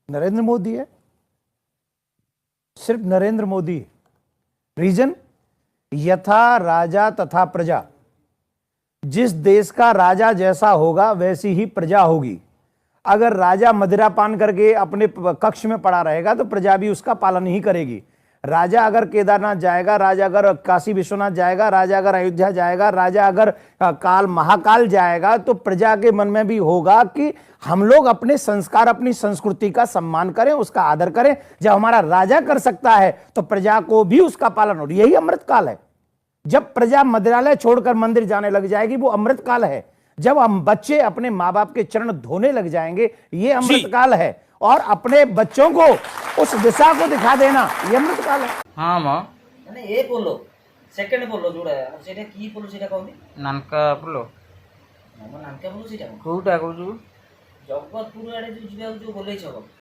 नरेंद्र मोदी है, सिर्फ नरेंद्र मोदी। रीजन, यथा राजा तथा प्रजा। जिस देश का राजा जैसा होगा वैसी ही प्रजा होगी। अगर राजा मदिरा पान करके अपने कक्ष में पड़ा रहेगा तो प्रजा भी उसका पालन ही करेगी। राजा अगर केदारनाथ जाएगा, राजा अगर काशी विश्वनाथ जाएगा, राजा अगर अयोध्या जाएगा, राजा अगर काल महाकाल जाएगा, तो प्रजा के मन में भी होगा कि हम लोग अपने संस्कार, अपनी संस्कृति का सम्मान करें, उसका आदर करें। जब हमारा राजा कर सकता है तो प्रजा को भी उसका पालन हो। यही अमृतकाल है। जब प्रजा मंदिरालय छोड़कर मंदिर जाने लग जाएगी, वो अमृतकाल है। जब हम बच्चे अपने माँ बाप के चरण धोने लग जाएंगे, ये अमृतकाल है। और अपने बच्चों को उस दिशा को दिखा देना, ये अमृतकाल है। हाँ माँ ମାନେ ଏ ପୋଲ ସେକେଣ୍ଡ ପୋଲ ଯୋଉଟା ସେଇଟା କି ପୋଲ ସେଇଟା କହନ୍ତି? ନାନକା ଫୁଲ ନାନକା ପୋଲ ସେଇଟା କୋଉଟା କହୁଛୁ? ଜଗତପୁର ଆଡେ ଯୋଉ ଯିବାକୁ ଯୋଉ ଗୋଲେଇ ଛକ